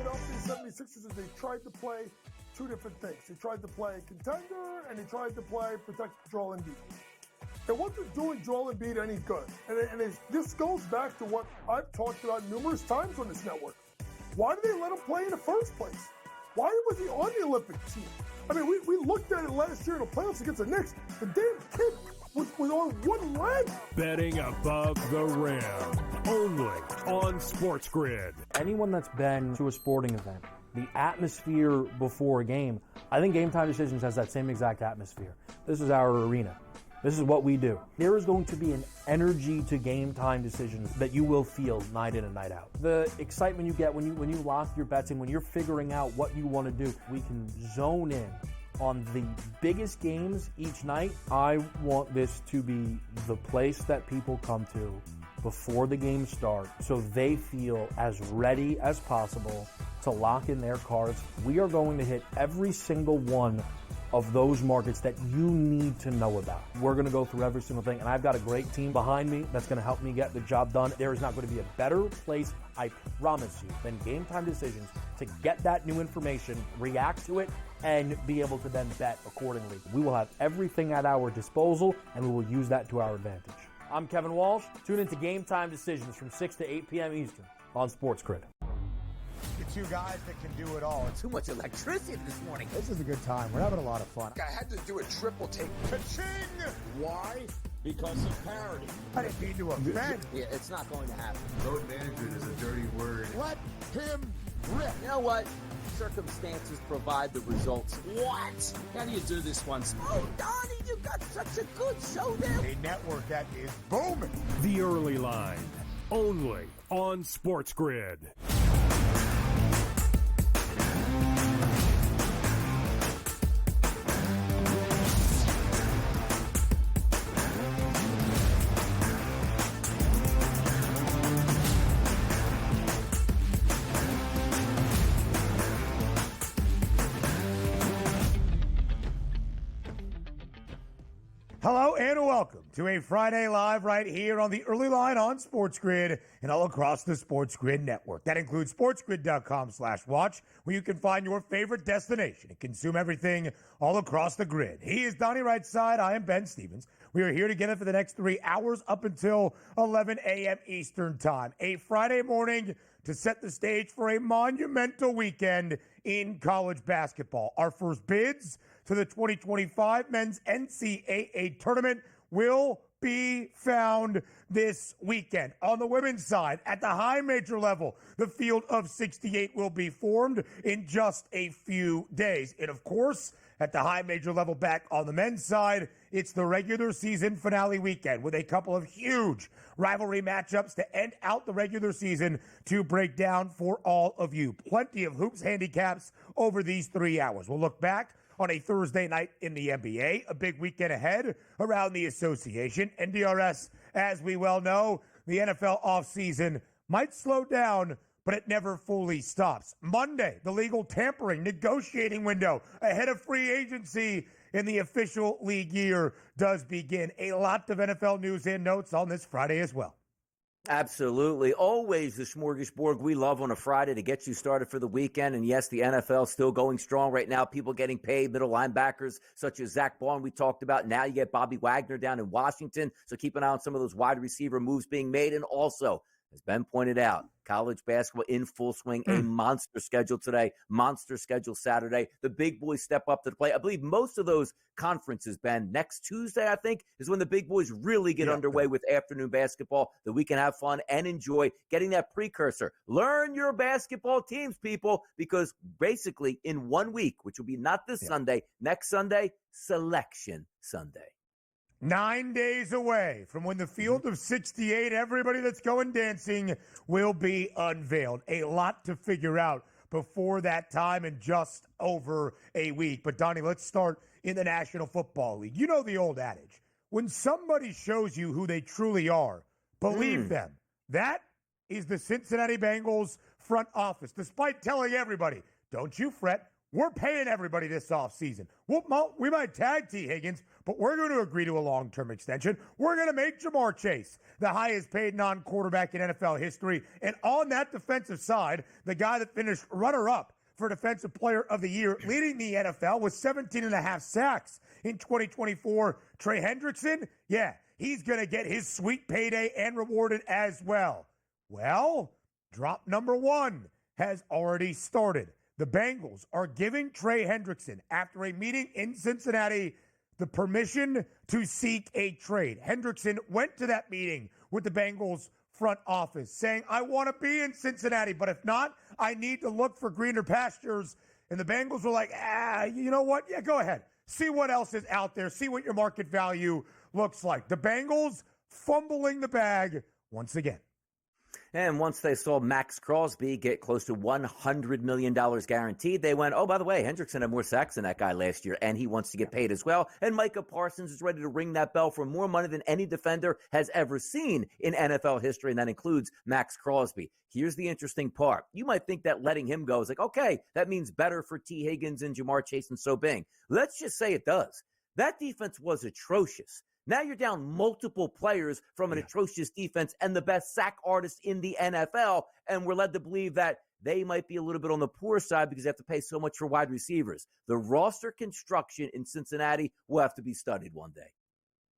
Philadelphia 76ers is they tried to play two different things. They tried to play contender, and they tried to play protect Joel Embiid. It wasn't doing Joel Embiid any good. This goes back to what I've talked about numerous times on this network. Why did they let him play in the first place? Why was he on the Olympic team? I mean, we looked at it last year in the playoffs against the Knicks. The damn kid was on one leg. Betting above the rim, only on SportsGrid. Anyone that's been to a sporting event, the atmosphere before a game, I think Game Time Decisions has that same exact atmosphere. This is our arena. This is what we do. There is going to be an energy to Game Time Decisions that you will feel night in and night out. The excitement you get when you lock your bets in, when you're figuring out what you want to do, we can zone in on the biggest games each night. I want this to be the place that people come to before the games start so they feel as ready as possible to lock in their cards. We are going to hit every single one of those markets that you need to know about. We're going to go through every single thing, and I've got a great team behind me that's going to help me get the job done. There is not going to be a better place, I promise you, than Game Time Decisions to get that new information, react to it, and be able to then bet accordingly. We will have everything at our disposal, and we will use that to our advantage. I'm Kevin Walsh. Tune into Game Time Decisions from 6 to 8 p.m. Eastern on SportsGrid. The two guys that can do it all. Too much electricity this morning. This is a good time. We're having a lot of fun. I had to do a triple take. Ka-ching! Why? Because of parity. I didn't mean to offend. Yeah, it's not going to happen. Road management is a dirty word. Let him rip. You know what? Circumstances provide the results. What? How do you do this once? Oh, Donnie, you got such a good show there. A network that is booming. The Early Line, only on SportsGrid. Hello and welcome to a Friday Live right here on the Early Line on SportsGrid and all across the SportsGrid network. That includes sportsgrid.com/watch, where you can find your favorite destination and consume everything all across the grid. He is Donnie Rightside. I am Ben Stevens. We are here together for the next 3 hours up until 11 a.m. Eastern Time. A Friday morning to set the stage for a monumental weekend in college basketball. Our first bids to the 2025 men's NCAA tournament will be found this weekend. On the women's side, at the high major level, the field of 68 will be formed in just a few days. And of course, at the high major level back on the men's side, it's the regular season finale weekend with a couple of huge rivalry matchups to end out the regular season to break down for all of you. Plenty of hoops handicaps over these 3 hours. We'll look back on a Thursday night in the NBA, a big weekend ahead around the association. NDRS, as we well know, the NFL offseason might slow down, but it never fully stops. Monday, the legal tampering negotiating window ahead of free agency in the official league year does begin. A lot of NFL news and notes on this Friday as well. Absolutely. Always the smorgasbord we love on a Friday to get you started for the weekend. And yes, the NFL still going strong right now. People getting paid, middle linebackers such as Zach Baun we talked about. Now you get Bobby Wagner down in Washington. So keep an eye on some of those wide receiver moves being made. And also, as Ben pointed out, college basketball in full swing, a monster schedule today, monster schedule Saturday. The big boys step up to the plate. I believe most of those conferences, Ben, next Tuesday, I think, is when the big boys really get underway with afternoon basketball, that we can have fun and enjoy getting that precursor. Learn your basketball teams, people, because basically in 1 week, which will be not this Sunday, next Sunday, Selection Sunday. 9 days away from when the field of 68, everybody that's going dancing, will be unveiled. A lot to figure out before that time in just over a week. But, Donnie, let's start in the National Football League. You know the old adage. When somebody shows you who they truly are, believe them. That is the Cincinnati Bengals front office. Despite telling everybody, don't you fret, we're paying everybody this offseason. We might tag T. Higgins, but we're going to agree to a long-term extension. We're going to make Jamar Chase the highest paid non-quarterback in NFL history. And on that defensive side, the guy that finished runner-up for Defensive Player of the Year, leading the NFL with 17 and a half sacks in 2024, Trey Hendrickson, yeah, he's going to get his sweet payday and rewarded as well. Well, drop number one has already started. The Bengals are giving Trey Hendrickson, after a meeting in Cincinnati, the permission to seek a trade. Hendrickson went to that meeting with the Bengals front office saying, I want to be in Cincinnati, but if not, I need to look for greener pastures. And the Bengals were like, you know what? Yeah, go ahead. See what else is out there. See what your market value looks like. The Bengals fumbling the bag once again. And once they saw Max Crosby get close to $100 million guaranteed, they went, oh, by the way, Hendrickson had more sacks than that guy last year, and he wants to get paid as well. And Micah Parsons is ready to ring that bell for more money than any defender has ever seen in NFL history, and that includes Max Crosby. Here's the interesting part. You might think that letting him go is like, okay, that means better for T. Higgins and Jamar Chase and So Bing. Let's just say it does. That defense was atrocious. Now you're down multiple players from an atrocious defense and the best sack artist in the NFL, and we're led to believe that they might be a little bit on the poor side because they have to pay so much for wide receivers. The roster construction in Cincinnati will have to be studied one day.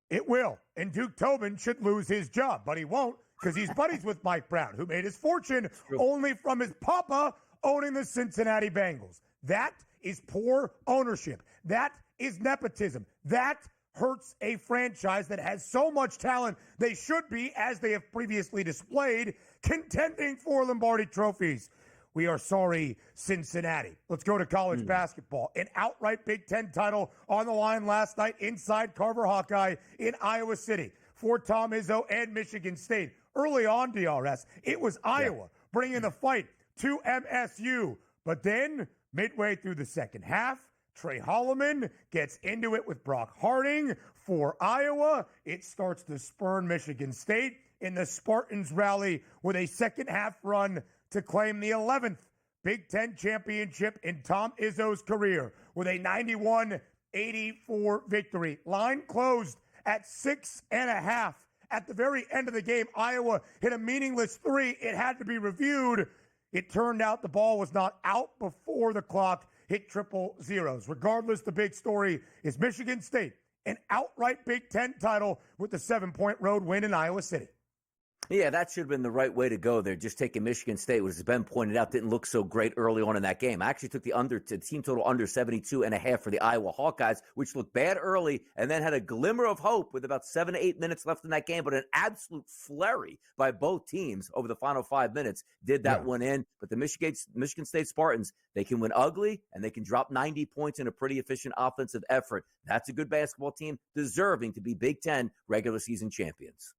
It will, and Duke Tobin should lose his job, but he won't because he's buddies with Mike Brown, who made his fortune only from his papa owning the Cincinnati Bengals. That is poor ownership. That is nepotism. That hurts a franchise that has so much talent. They should be, as they have previously displayed, contending for Lombardi trophies. We are sorry, Cincinnati. Let's go to college basketball. An outright Big Ten title on the line last night inside Carver Hawkeye in Iowa City for Tom Izzo and Michigan State. Early on, DRS, it was Iowa bringing the fight to MSU. But then, midway through the second half, Trey Holloman gets into it with Brock Harding for Iowa. It starts to spurn Michigan State in the Spartans rally with a second-half run to claim the 11th Big Ten championship in Tom Izzo's career with a 91-84 victory. Line closed at 6.5. At the very end of the game, Iowa hit a meaningless three. It had to be reviewed. It turned out the ball was not out before the clock hit triple zeros. Regardless, the big story is Michigan State, an outright Big Ten title with the 7-point road win in Iowa City. Yeah, that should have been the right way to go there. Just taking Michigan State, which as Ben pointed out, didn't look so great early on in that game. I actually took the team total under 72.5 for the Iowa Hawkeyes, which looked bad early and then had a glimmer of hope with about 7 to 8 minutes left in that game. But an absolute flurry by both teams over the final 5 minutes did that one in. But the Michigan State Spartans, they can win ugly and they can drop 90 points in a pretty efficient offensive effort. That's a good basketball team deserving to be Big Ten regular season champions.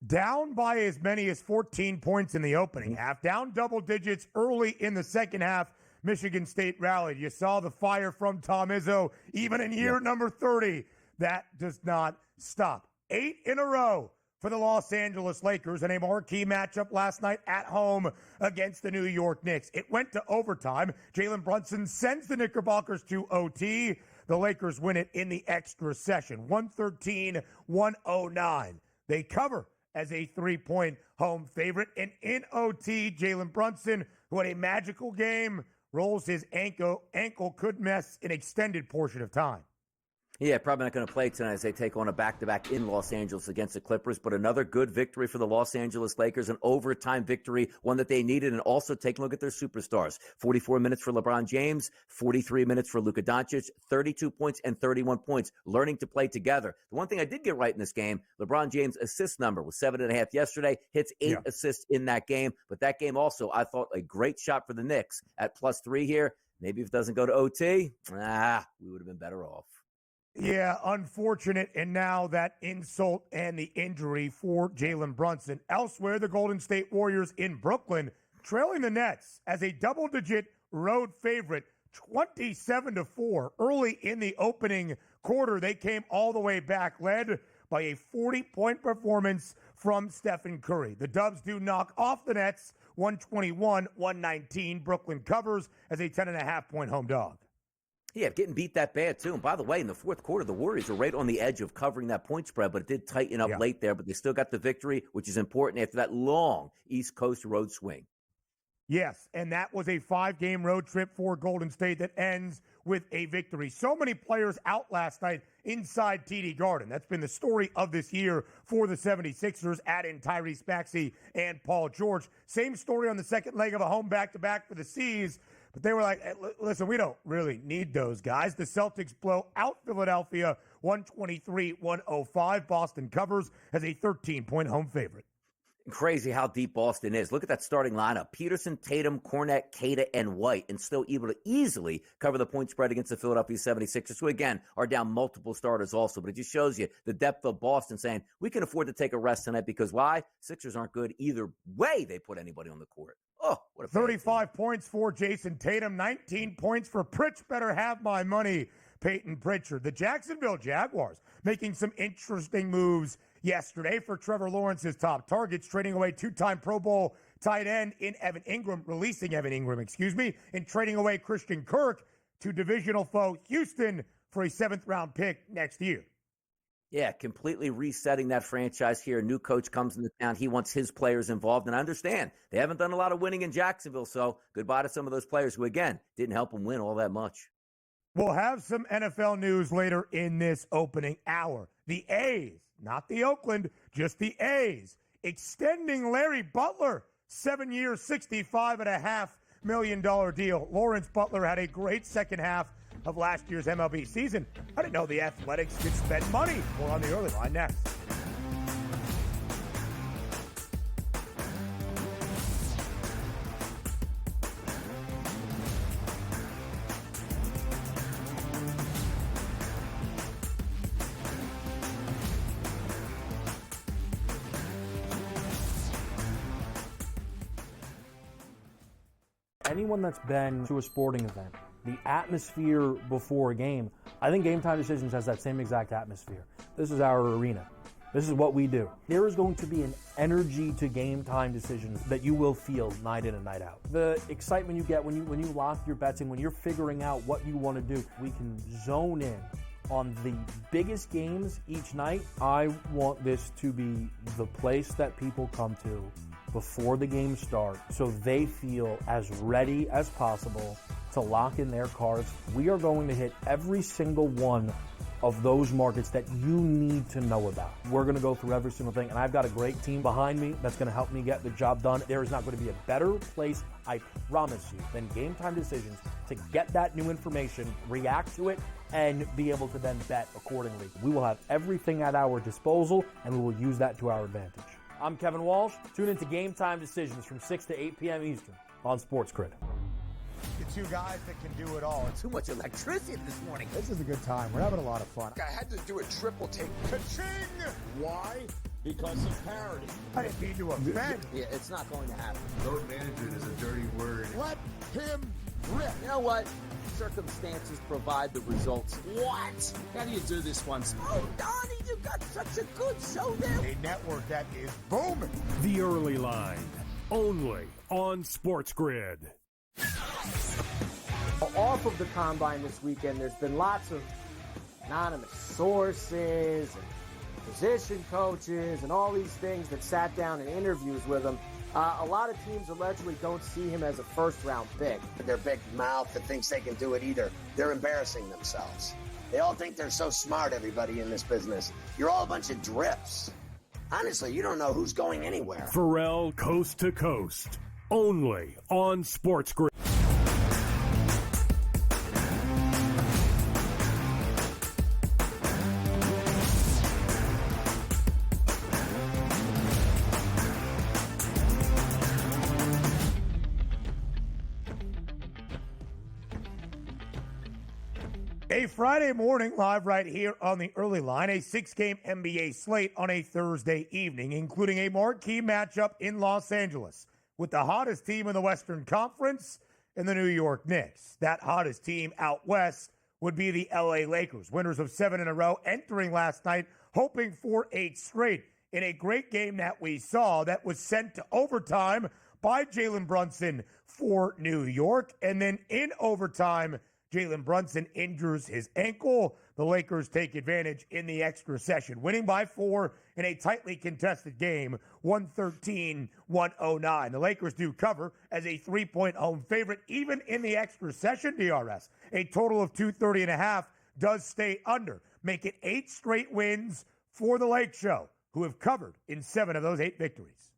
Down by as many as 14 points in the opening half, down double digits early in the second half, Michigan State rallied. You saw the fire from Tom Izzo, even in year number 30. That does not stop. 8 in a row for the Los Angeles Lakers in a marquee matchup last night at home against the New York Knicks. It went to overtime. Jalen Brunson sends the Knickerbockers to OT. The Lakers win it in the extra session, 113-109. They cover as a 3-point home favorite. And in OT, Jalen Brunson, who had a magical game, rolls his ankle could miss an extended portion of time. Yeah, probably not going to play tonight as they take on a back-to-back in Los Angeles against the Clippers, but another good victory for the Los Angeles Lakers, an overtime victory, one that they needed, and also take a look at their superstars. 44 minutes for LeBron James, 43 minutes for Luka Doncic, 32 points and 31 points, learning to play together. The one thing I did get right in this game, LeBron James' assist number was 7.5 yesterday, hits 8 assists in that game, but that game also, I thought, a great shot for the Knicks at +3 here. Maybe if it doesn't go to OT, we would have been better off. Yeah, unfortunate. And now that insult and the injury for Jalen Brunson. Elsewhere, the Golden State Warriors in Brooklyn trailing the Nets as a double-digit road favorite, 27-4. Early in the opening quarter, they came all the way back, led by a 40-point performance from Stephen Curry. The Dubs do knock off the Nets, 121-119. Brooklyn covers as a 10.5-point home dog. Yeah, getting beat that bad, too. And by the way, in the fourth quarter, the Warriors were right on the edge of covering that point spread, but it did tighten up late there. But they still got the victory, which is important after that long East Coast road swing. Yes, and that was a 5-game road trip for Golden State that ends with a victory. So many players out last night inside TD Garden. That's been the story of this year for the 76ers. Add in Tyrese Maxey and Paul George. Same story on the second leg of a home back-to-back for the C's. But they were like, hey, listen, we don't really need those guys. The Celtics blow out Philadelphia 123-105. Boston covers as a 13-point home favorite. Crazy how deep Boston is. Look at that starting lineup. Peterson, Tatum, Kornet, Kata, and White, and still able to easily cover the point spread against the Philadelphia 76ers, who, again, are down multiple starters also. But it just shows you the depth of Boston saying, we can afford to take a rest tonight because why? Sixers aren't good either way they put anybody on the court. Oh, what a 35 points for Jason Tatum, 19 points for Pritch. Better have my money, Peyton Pritchard. The Jacksonville Jaguars making some interesting moves yesterday for Trevor Lawrence's top targets, trading away 2-time Pro Bowl tight end in releasing Evan Ingram, and trading away Christian Kirk to divisional foe Houston for a 7th-round pick next year. Yeah, completely resetting that franchise here. A new coach comes into town. He wants his players involved, and I understand they haven't done a lot of winning in Jacksonville, so goodbye to some of those players who, again, didn't help them win all that much. We'll have some NFL news later in this opening hour. The A's, not the Oakland, just the A's, extending Larry Butler, 7 years, $65.5 million deal. Lawrence Butler had a great second half of last year's MLB season. I didn't know the Athletics could spend money. More on the early line next. Anyone that's been to a sporting event, the atmosphere before a game, I think Game Time Decisions has that same exact atmosphere. This is our arena. This is what we do. There is going to be an energy to Game Time Decisions that you will feel night in and night out. The excitement you get when you lock your bets and when you're figuring out what you want to do, we can zone in on the biggest games each night. I want this to be the place that people come to before the games start so they feel as ready as possible to lock in their cards. We are going to hit every single one of those markets that you need to know about. We're going to go through every single thing, and I've got a great team behind me that's going to help me get the job done. There is not going to be a better place, I promise you, than Game Time Decisions to get that new information, react to it, and be able to then bet accordingly. We will have everything at our disposal, and we will use that to our advantage. I'm Kevin Walsh. Tune into Game Time Decisions from 6 to 8 p.m. Eastern on SportsGrid. The two guys that can do it all. Too much electricity this morning. This is a good time. We're having a lot of fun. I had to do a triple take. Ka-ching! Why? Because of parity. I didn't mean to offend. Yeah, it's not going to happen. Load management is a dirty word. Let him rip. You know what? Circumstances provide the results. What? How do you do this one? Oh, Donnie, you got such a good show there. A network that is booming. The Early Line, only on SportsGrid. Off of the combine this weekend, there's been lots of anonymous sources and position coaches and all these things that sat down in interviews with him. A lot of teams allegedly don't see him as a first-round pick. Their big mouth that thinks they can do it either. They're embarrassing themselves. They all think they're so smart, everybody in this business. You're all a bunch of drips. Honestly, you don't know who's going anywhere. Pharrell Coast to Coast, only on SportsGrid. A Friday morning live right here on the Early Line, a 6-game NBA slate on a Thursday evening, including a marquee matchup in Los Angeles with the hottest team in the Western Conference and the New York Knicks. That hottest team out west would be the LA Lakers, winners of 7 in a row, entering last night, hoping for 8 straight in a great game that we saw that was sent to overtime by Jalen Brunson for New York. And then in overtime, Jalen Brunson injures his ankle. The Lakers take advantage in the extra session, winning by 4 in a tightly contested game, 113-109. The Lakers do cover as a 3-point home favorite, even in the extra session, DRS. A total of 230.5 does stay under. Make it 8 straight wins for the Lake Show, who have covered in 7 of those 8 victories.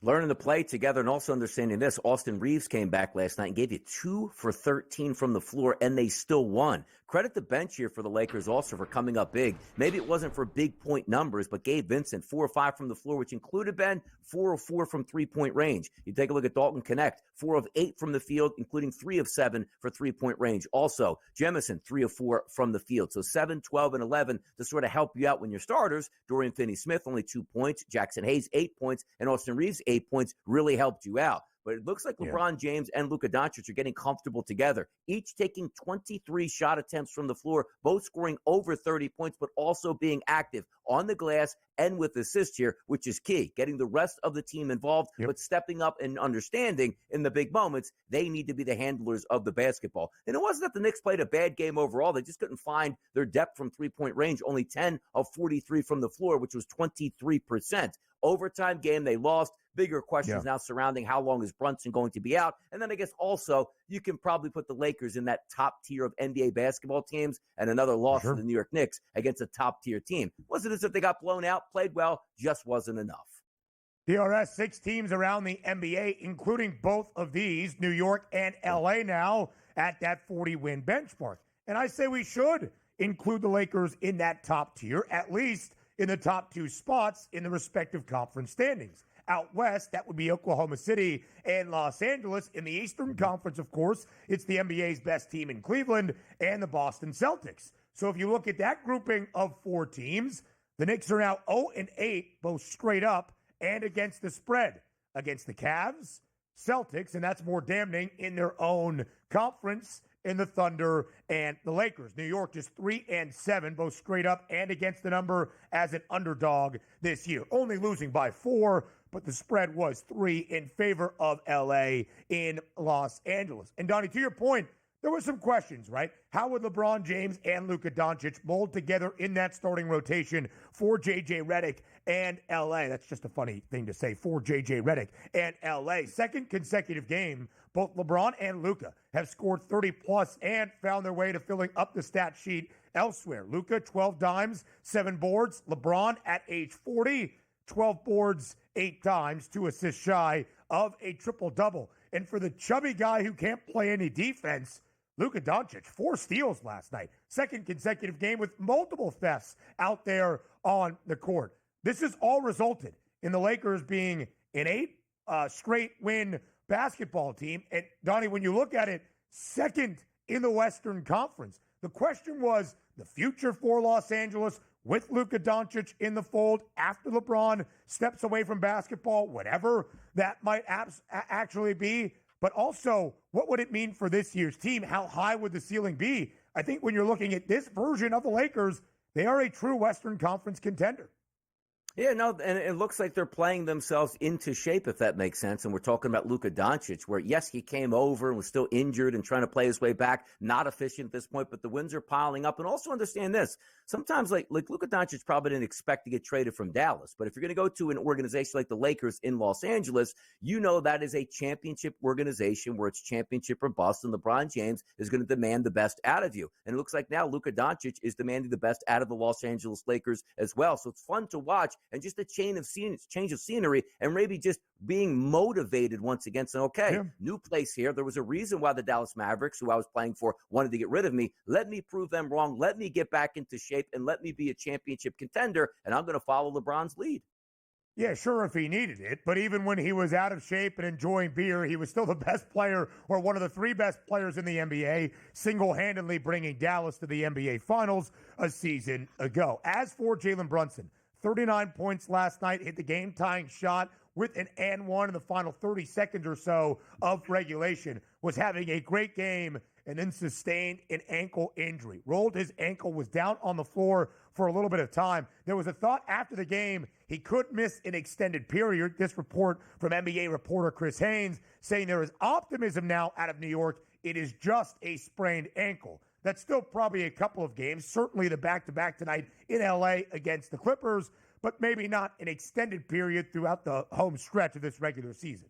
Learning to play together and also understanding this, Austin Reeves came back last night and gave you 2 for 13 from the floor, and they still won. Credit the bench here for the Lakers also for coming up big. Maybe it wasn't for big point numbers, but Gabe Vincent, 4 or 5 from the floor, which included, Ben, 4 of 4 from three-point range. You take a look at Dalton Connect, 4 of 8 from the field, including 3 of 7 for three-point range. Also, Jemison, 3 of 4 from the field. So 7, 12, and 11 to sort of help you out when your starters. Dorian Finney-Smith, only 2 points. Jackson Hayes, 8 points. And Austin Reeves, 8 points, really helped you out. But it looks like LeBron James and Luka Doncic are getting comfortable together, each taking 23 shot attempts from the floor, both scoring over 30 points, but also being active on the glass and with assists here, which is key. Getting the rest of the team involved, but stepping up and understanding in the big moments, they need to be the handlers of the basketball. And it wasn't that the Knicks played a bad game overall. They just couldn't find their depth from three-point range, only 10 of 43 from the floor, which was 23%. Overtime game, they lost. Bigger questions now surrounding how long is Brunson going to be out. And then I guess also you can probably put the Lakers in that top tier of NBA basketball teams, and another loss to the New York Knicks against a top tier team. Wasn't as if they got blown out, played well, just wasn't enough. DRS, 6 teams around the NBA, including both of these, New York and LA now at that 40-win benchmark. And I say we should include the Lakers in that top tier, at least in the top 2 spots in the respective conference standings. Out west, that would be Oklahoma City and Los Angeles. In the Eastern Conference, of course, it's the NBA's best team in Cleveland and the Boston Celtics. So if you look at that grouping of 4 teams, the Knicks are now 0-8, both straight up and against the spread, against the Cavs, Celtics, and that's more damning in their own conference, in the Thunder and the Lakers. New York just 3-7, both straight up and against the number as an underdog this year. Only losing by 4, but the spread was 3 in favor of LA in Los Angeles. And Donnie, to your point, there were some questions, right? How would LeBron James and Luka Doncic mold together in that starting rotation for J.J. Redick and L.A.? That's just a funny thing to say, for J.J. Redick and L.A. Second consecutive game, both LeBron and Luka have scored 30-plus and found their way to filling up the stat sheet elsewhere. Luka, 12 dimes, 7 boards. LeBron, at age 40, 12 boards, 8 dimes, 2 assists shy of a triple-double. And for the chubby guy who can't play any defense, Luka Doncic, 4 steals last night. Second consecutive game with multiple thefts out there on the court. This has all resulted in the Lakers being an 8 straight win basketball team. And Donnie, when you look at it, second in the Western Conference. The question was the future for Los Angeles with Luka Doncic in the fold after LeBron steps away from basketball, whatever that might actually be. But also, what would it mean for this year's team? How high would the ceiling be? I think when you're looking at this version of the Lakers, they are a true Western Conference contender. Yeah, no, and it looks like they're playing themselves into shape, if that makes sense. And we're talking about Luka Doncic, where, yes, he came over and was still injured and trying to play his way back, not efficient at this point, but the wins are piling up. And also understand this. Sometimes, like Luka Doncic probably didn't expect to get traded from Dallas. But if you're going to go to an organization like the Lakers in Los Angeles, you know that is a championship organization where it's championship or bust, and LeBron James is going to demand the best out of you. And it looks like now Luka Doncic is demanding the best out of the Los Angeles Lakers as well. So it's fun to watch. And just a change of scenery, and maybe just being motivated once again. So, new place here. There was a reason why the Dallas Mavericks, who I was playing for, wanted to get rid of me. Let me prove them wrong. Let me get back into shape, and let me be a championship contender, and I'm going to follow LeBron's lead. Yeah, sure, if he needed it. But even when he was out of shape and enjoying beer, he was still the best player, or one of the 3 best players in the NBA, single-handedly bringing Dallas to the NBA Finals a season ago. As for Jalen Brunson, 39 points last night, hit the game-tying shot with an and one in the final 30 seconds or so of regulation, was having a great game and then sustained an ankle injury. Rolled his ankle, was down on the floor for a little bit of time. There was a thought after the game he could miss an extended period. This report from NBA reporter Chris Haynes saying there is optimism now out of New York it is just a sprained ankle. That's still probably a couple of games, certainly the back-to-back tonight in LA against the Clippers, but maybe not an extended period throughout the home stretch of this regular season.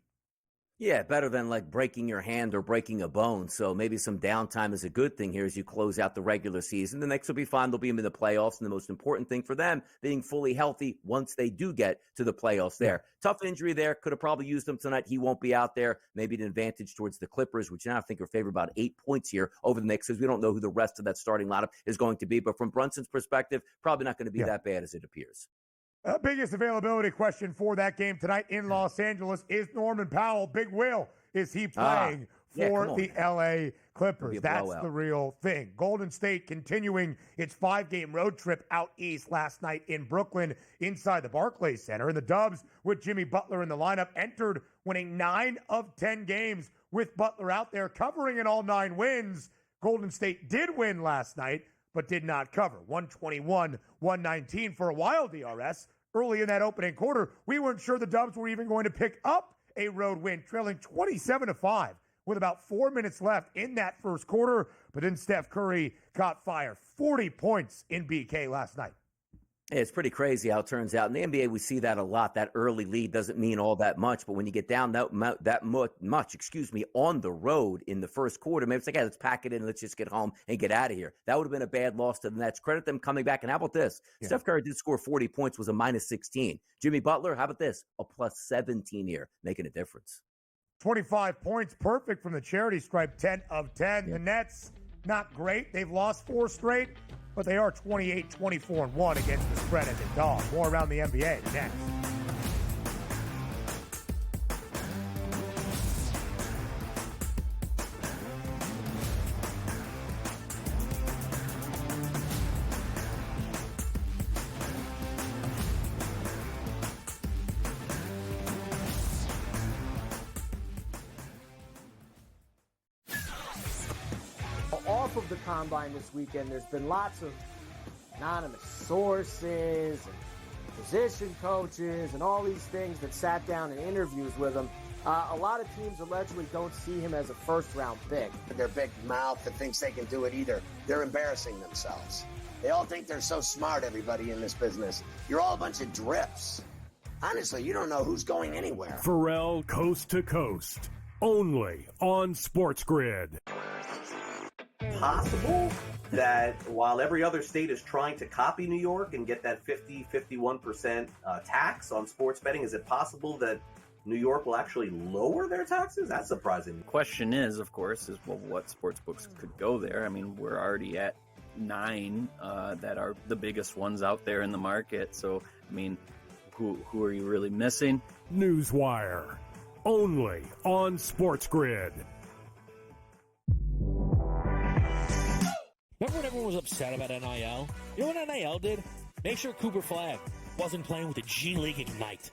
Yeah, better than like breaking your hand or breaking a bone. So maybe some downtime is a good thing here as you close out the regular season. The Knicks will be fine. They'll be in the playoffs. And the most important thing for them, being fully healthy once they do get to the playoffs there. Tough injury there. Could have probably used him tonight. He won't be out there. Maybe an advantage towards the Clippers, which now I think are favored about 8 points here over the Knicks because we don't know who the rest of that starting lineup is going to be. But from Brunson's perspective, probably not going to be that bad as it appears. Biggest availability question for that game tonight in Los Angeles is Norman Powell. Big Will, is he playing for the LA Clippers? That's the real thing. Golden State continuing its 5-game road trip out east last night in Brooklyn inside the Barclays Center. And the Dubs, with Jimmy Butler in the lineup, entered winning 9 of 10 games with Butler out there covering in all 9 wins. Golden State did win last night, but did not cover. 121-119 for a while, DRS. Early in that opening quarter, we weren't sure the Dubs were even going to pick up a road win, trailing 27-5 with about 4 minutes left in that first quarter. But then Steph Curry caught fire. 40 points in BK last night. It's pretty crazy how it turns out. In the NBA, we see that a lot. That early lead doesn't mean all that much, but when you get down that much, on the road in the first quarter, maybe it's like, hey, let's pack it in, let's just get home and get out of here. That would have been a bad loss to the Nets. Credit them coming back. And how about this? Yeah. Steph Curry did score 40 points, was a -16. Jimmy Butler, how about this? A +17 here, making a difference. 25 points, perfect from the charity stripe, 10 of 10. Yeah. The Nets, not great. They've lost 4 straight. But they are 28-24-1 against the spread as a dog. More around the NBA next. Off of the combine this weekend, there's been lots of anonymous sources and position coaches and all these things that sat down in interviews with him. A lot of teams allegedly don't see him as a first-round pick. Their big mouth that thinks they can do it either. They're embarrassing themselves. They all think they're so smart, everybody in this business. You're all a bunch of drips. Honestly, you don't know who's going anywhere. Pharrell Coast to Coast, only on SportsGrid. Possible that while every other state is trying to copy New York and get that 51% tax on sports betting, is it possible that New York will actually lower their taxes? That's surprising. The question is, of course, well, what sports books could go there? I mean, we're already at 9 that are the biggest ones out there in the market. So, I mean, who are you really missing? Newswire, only on SportsGrid. Remember when everyone was upset about NIL? You know what NIL did? Make sure Cooper Flag wasn't playing with the G League Ignite.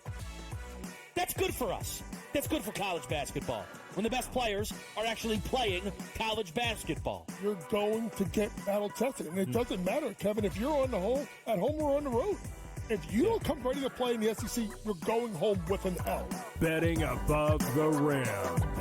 That's good for us. That's good for college basketball. When the best players are actually playing college basketball. You're going to get battle tested. And it doesn't matter, Kevin, if you're at home or on the road. If you don't come ready to play in the SEC, you're going home with an L. Betting above the rim,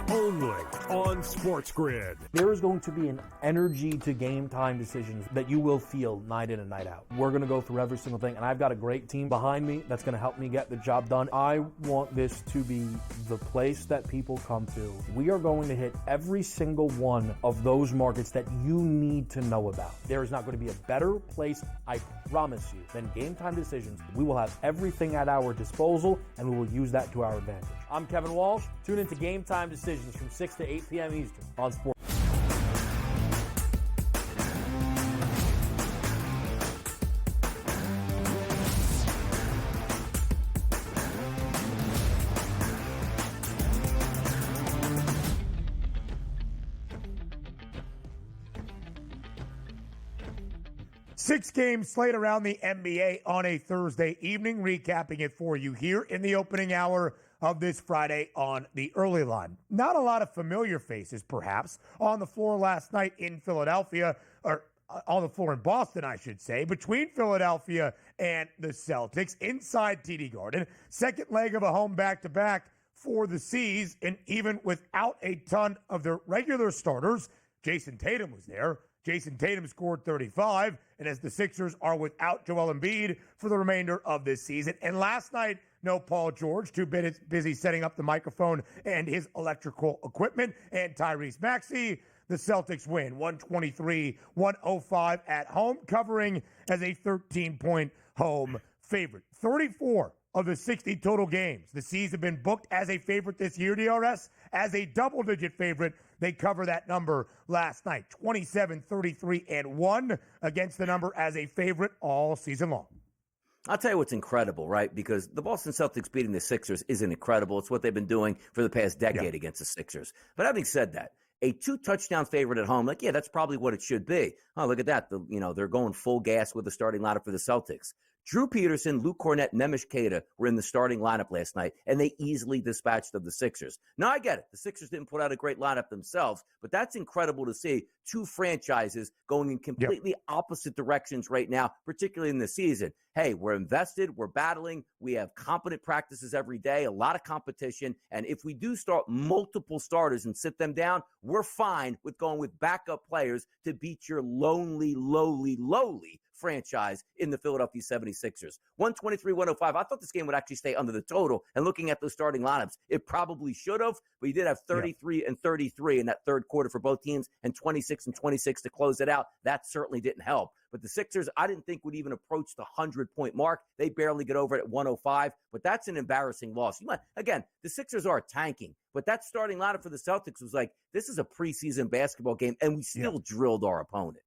only on SportsGrid. There is going to be an energy to game time decisions that you will feel night in and night out. We're going to go through every single thing, and I've got a great team behind me that's going to help me get the job done. I want this to be the place that people come to. We are going to hit every single one of those markets that you need to know about. There is not going to be a better place, I promise you, than Game Time Decisions. We will have everything at our disposal, and we will use that to our advantage. I'm Kevin Walsh. Tune into Game Time Decisions from 6 to 8 p.m. Eastern on Sports. Six-game slate around the NBA on a Thursday evening, recapping it for you here in the opening hour of this Friday on the early line. Not a lot of familiar faces, perhaps, on the floor last night in Philadelphia, or on the floor in Boston, I should say, between Philadelphia and the Celtics inside TD Garden. Second leg of a home back-to-back for the C's, and even without a ton of their regular starters, Jason Tatum was there. Jason Tatum scored 35, and as the Sixers are without Joel Embiid for the remainder of this season. And last night, no Paul George, too busy setting up the microphone and his electrical equipment, and Tyrese Maxey. The Celtics win 123-105 at home, covering as a 13-point home favorite. 34 of the 60 total games the C's have been booked as a favorite this year, DRS, as a double-digit favorite. They cover that number last night, 27-33-1 against the number as a favorite all season long. I'll tell you what's incredible, right? Because the Boston Celtics beating the Sixers isn't incredible. It's what they've been doing for the past decade against the Sixers. But having said that, a 2-touchdown favorite at home, that's probably what it should be. Oh, look at that. They're going full gas with the starting lineup for the Celtics. Drew Peterson, Luke Cornett, Neemish Queta were in the starting lineup last night, and they easily dispatched of the Sixers. Now, I get it. The Sixers didn't put out a great lineup themselves, but that's incredible to see two franchises going in completely opposite directions right now, particularly in the season. Hey, we're invested, we're battling, we have competent practices every day, a lot of competition, and if we do start multiple starters and sit them down, we're fine with going with backup players to beat your lonely franchise in the Philadelphia 76ers. 123-105. I thought this game would actually stay under the total, and looking at those starting lineups, it probably should have, but you did have 33 and 33 in that third quarter for both teams, and 26 and 26 to close it out. That certainly didn't help. But the Sixers, I didn't think would even approach the 100-point mark. They barely get over it at 105, but that's an embarrassing loss. Again, the Sixers are tanking, but that starting lineup for the Celtics was like, this is a preseason basketball game, and we still drilled our opponent.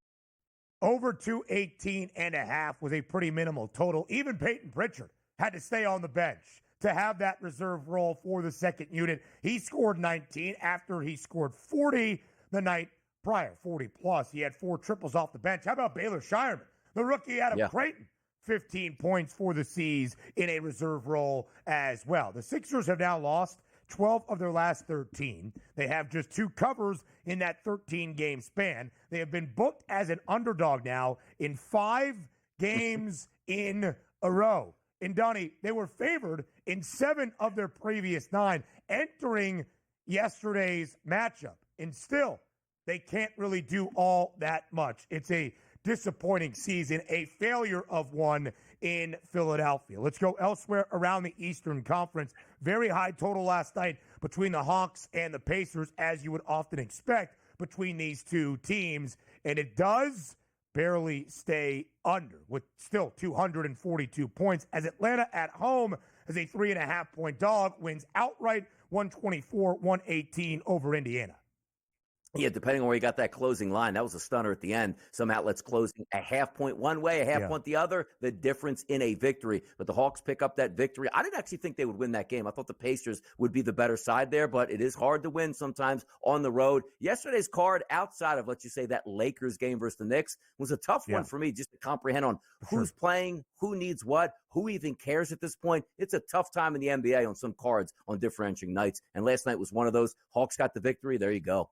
Over 218.5 was a pretty minimal total. Even Peyton Pritchard had to stay on the bench to have that reserve role for the second unit. He scored 19 after he scored 40 the night prior, 40 plus. He had 4 triples off the bench. How about Baylor Shireman, the rookie out of Creighton? 15 points for the C's in a reserve role as well. The Sixers have now lost 12 of their last 13. They have just 2 covers in that 13-game span. They have been booked as an underdog now in 5 games in a row. And Donnie, they were favored in 7 of their previous 9 entering yesterday's matchup. And still, they can't really do all that much. It's a disappointing season, a failure of one in Philadelphia. Let's go elsewhere around the Eastern Conference. Very high total last night between the Hawks and the Pacers, as you would often expect between these two teams. And it does barely stay under with still 242 points as Atlanta at home as a 3.5-point dog wins outright 124-118 over Indiana. Yeah, depending on where you got that closing line, that was a stunner at the end. Some outlets closing a half point one way, a half point the other. The difference in a victory. But the Hawks pick up that victory. I didn't actually think they would win that game. I thought the Pacers would be the better side there, but it is hard to win sometimes on the road. Yesterday's card, outside of, let's just say, that Lakers game versus the Knicks, was a tough one for me just to comprehend on who's playing, who needs what, who even cares at this point. It's a tough time in the NBA on some cards on differentiating nights. And last night was one of those. Hawks got the victory. There you go.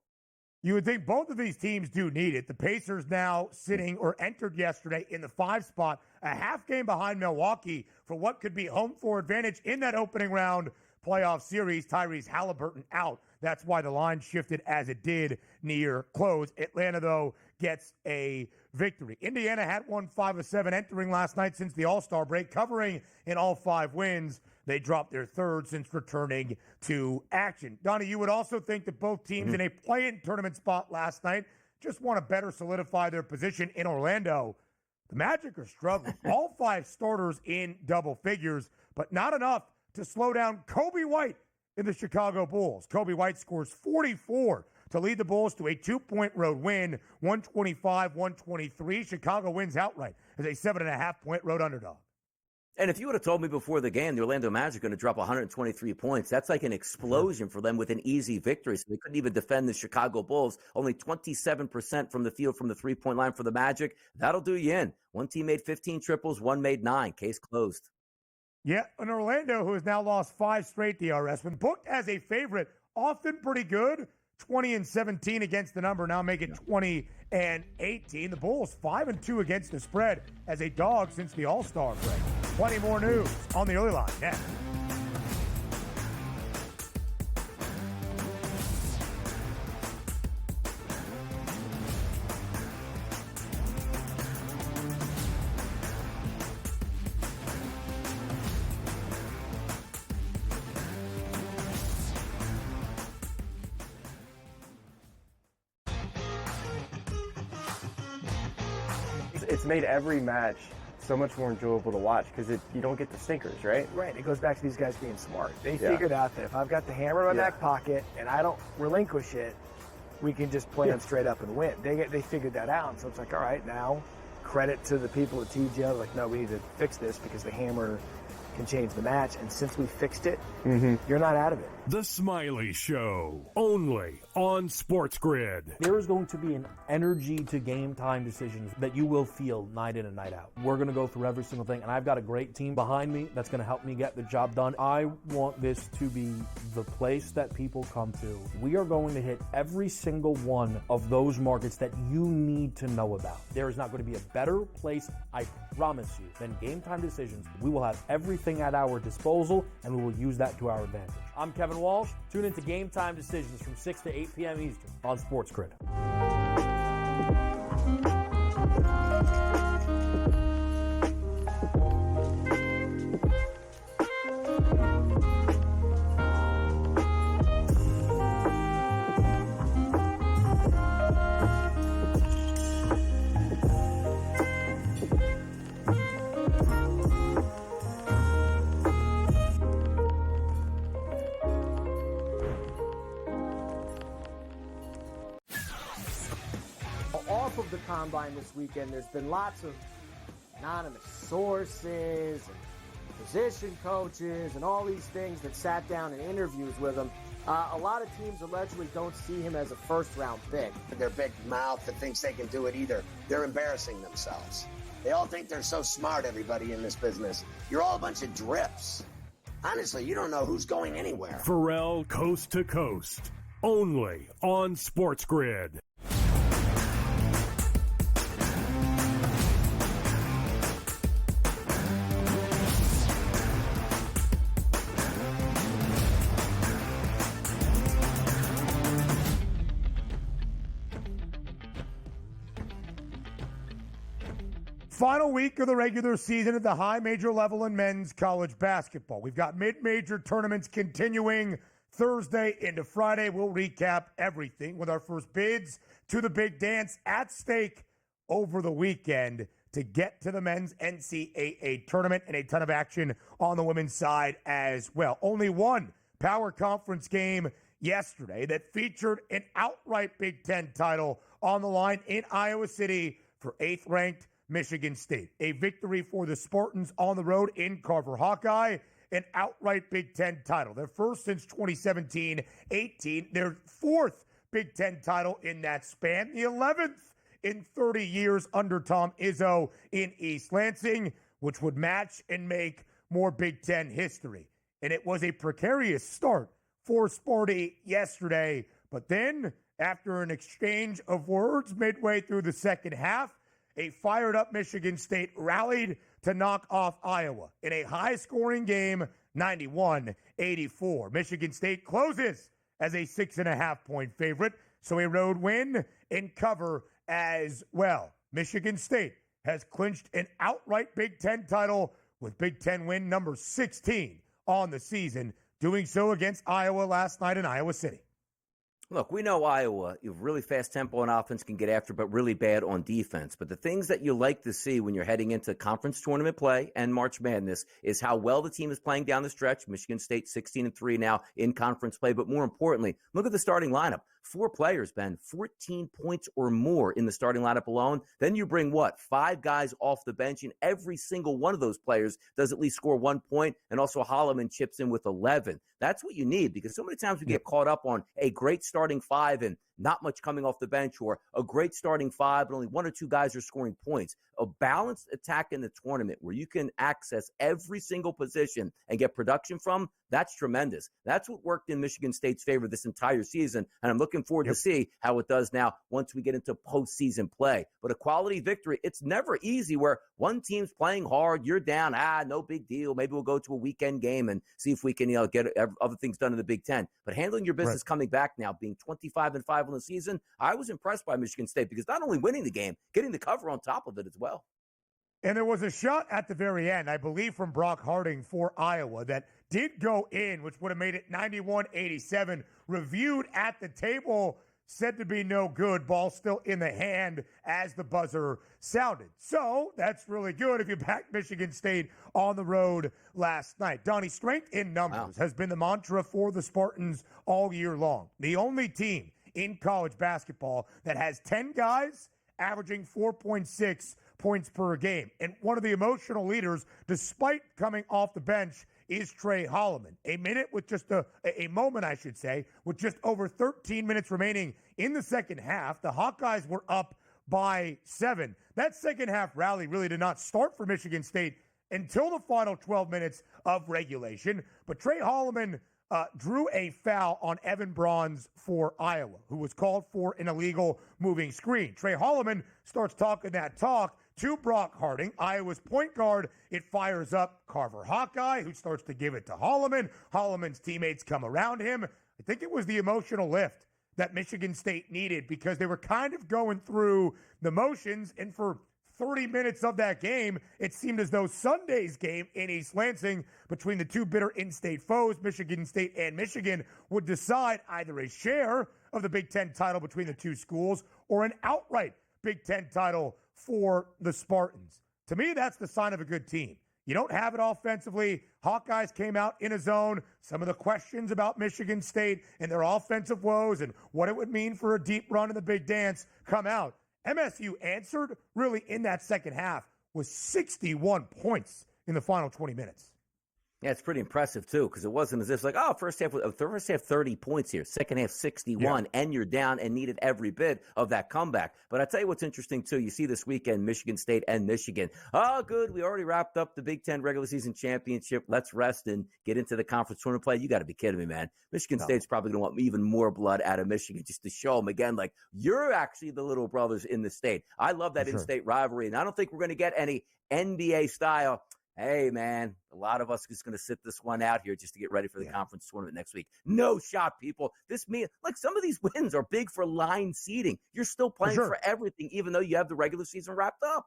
You would think both of these teams do need it. The Pacers now sitting or entered yesterday in the 5 spot, a half game behind Milwaukee for what could be home floor advantage in that opening round playoff series. Tyrese Halliburton out. That's why the line shifted as it did near close. Atlanta, though, gets a victory. Indiana had won 5 of 7 entering last night since the All-Star break, covering in all 5 wins. They dropped their third since returning to action. Donnie, you would also think that both teams in a play-in tournament spot last night just want to better solidify their position in Orlando. The Magic are struggling. All 5 starters in double figures, but not enough to slow down Kobe White in the Chicago Bulls. Kobe White scores 44 to lead the Bulls to a 2-point road win, 125-123. Chicago wins outright as a 7.5-point road underdog. And if you would have told me before the game the Orlando Magic are going to drop 123 points, that's like an explosion for them with an easy victory. So they couldn't even defend the Chicago Bulls. Only 27% from the field from the three-point line for the Magic. That'll do you in. One team made 15 triples, one made 9. Case closed. Yeah, and Orlando, who has now lost 5 straight DRS, when booked as a favorite, often pretty good. 20-17 against the number, now make it 20-18. The Bulls 5-2 against the spread as a dog since the All-Star break. Plenty more news on the early line next. it's made every match so much more enjoyable to watch because you don't get the stinkers, right? Right. It goes back to these guys being smart. They figured out that if I've got the hammer in my back pocket and I don't relinquish it, we can just play them straight up and win. They figured that out. So it's like, all right, now credit to the people at TGL. Like, no, we need to fix this because the hammer can change the match. And since we fixed it, you're not out of it. The Smiley Show, only on SportsGrid. There is going to be an energy to game time decisions that you will feel night in and night out. We're going to go through every single thing, and I've got a great team behind me that's going to help me get the job done. I want this to be the place that people come to. We are going to hit every single one of those markets that you need to know about. There is not going to be a better place, I promise you, than Game Time Decisions. We will have everything at our disposal, and we will use that to our advantage. I'm Kevin Walsh. Tune into Game Time Decisions from 6 to 8 p.m. Eastern on SportsGrid. Off of the combine this weekend, there's been lots of anonymous sources and position coaches and all these things that sat down in interviews with him. A lot of teams allegedly don't see him as a first-round pick. Their big mouth that thinks they can do it either. They're embarrassing themselves. They all think they're so smart, everybody in this business. You're all a bunch of drips. Honestly, you don't know who's going anywhere. Pharrell Coast to Coast, only on SportsGrid. Final week of the regular season at the high major level in men's college basketball. We've got mid-major tournaments continuing Thursday into Friday. We'll recap everything with our first bids to the big dance at stake over the weekend to get to the men's NCAA tournament and a ton of action on the women's side as well. Only one power conference game yesterday that featured an outright Big Ten title on the line in Iowa City for 8th-ranked Michigan State. A victory for the Spartans on the road in Carver Hawkeye, an outright Big Ten title. Their first since 2017-18, their fourth Big Ten title in that span, the 11th in 30 years under Tom Izzo in East Lansing, which would match and make more Big Ten history. And it was a precarious start for Sparty yesterday, but then after an exchange of words midway through the second half, a fired-up Michigan State rallied to knock off Iowa in a high-scoring game, 91-84. Michigan State closes as a 6.5-point favorite, so a road win and cover as well. Michigan State has clinched an outright Big Ten title with Big Ten win number 16 on the season, doing so against Iowa last night in Iowa City. Look, we know Iowa, you have really fast tempo on offense, can get after, but really bad on defense. But the things that you like to see when you're heading into conference tournament play and March Madness is how well the team is playing down the stretch. Michigan State 16-3 now in conference play. But more importantly, look at the starting lineup. 4 players, Ben, 14 points or more in the starting lineup alone. Then you bring 5 guys off the bench, and every single one of those players does at least score 1 point, and also Holloman chips in with 11. That's what you need, because so many times we get caught up on a great starting 5 and not much coming off the bench, or a great starting 5, but only 1 or 2 guys are scoring points. A balanced attack in the tournament where you can access every single position and get production from, that's tremendous. That's what worked in Michigan State's favor this entire season, and I'm looking forward to see how it does now once we get into postseason play. But a quality victory, it's never easy where one team's playing hard, you're down, no big deal. Maybe we'll go to a weekend game and see if we can get other things done in the Big Ten. But handling your business coming back now, being 25-5 on the season, I was impressed by Michigan State because not only winning the game, getting the cover on top of it as well. And there was a shot at the very end, I believe, from Brock Harding for Iowa that did go in, which would have made it 91-87. Reviewed at the table, said to be no good. Ball still in the hand as the buzzer sounded. So that's really good if you back Michigan State on the road last night. Donnie, strength in numbers has been the mantra for the Spartans all year long. The only team in college basketball that has 10 guys averaging 4.6 points per game. And one of the emotional leaders, despite coming off the bench, is Trey Holloman. A moment, I should say, with just over 13 minutes remaining in the second half. The Hawkeyes were up by 7. That second half rally really did not start for Michigan State until the final 12 minutes of regulation. But Trey Holloman drew a foul on Evan Bronze for Iowa, who was called for an illegal moving screen. Trey Holloman starts talking that talk to Brock Harding, Iowa's point guard. It fires up Carver Hawkeye, who starts to give it to Holloman. Holloman's teammates come around him. I think it was the emotional lift that Michigan State needed because they were kind of going through the motions, and for 30 minutes of that game, it seemed as though Sunday's game in East Lansing between the two bitter in-state foes, Michigan State and Michigan, would decide either a share of the Big Ten title between the two schools or an outright Big Ten title for the Spartans. To me, that's the sign of a good team. You don't have it offensively. Hawkeyes came out in a zone. Some of the questions about Michigan State and their offensive woes and what it would mean for a deep run in the Big Dance come out. MSU answered really in that second half with 61 points in the final 20 minutes. Yeah, it's pretty impressive, too, because it wasn't as if like, first half 30 points here, second half 61, and you're down and needed every bit of that comeback. But I tell you what's interesting, too. You see this weekend, Michigan State and Michigan. Oh, good. We already wrapped up the Big Ten regular season championship. Let's rest and get into the conference tournament play. You got to be kidding me, man. Michigan State's probably going to want even more blood out of Michigan just to show them again, like, you're actually the little brothers in the state. I love that in-state rivalry, and I don't think we're going to get any NBA style. Hey, man, a lot of us are just going to sit this one out here just to get ready for the conference tournament next week. No shot, people. Some of these wins are big for line seeding. You're still playing for everything, even though you have the regular season wrapped up.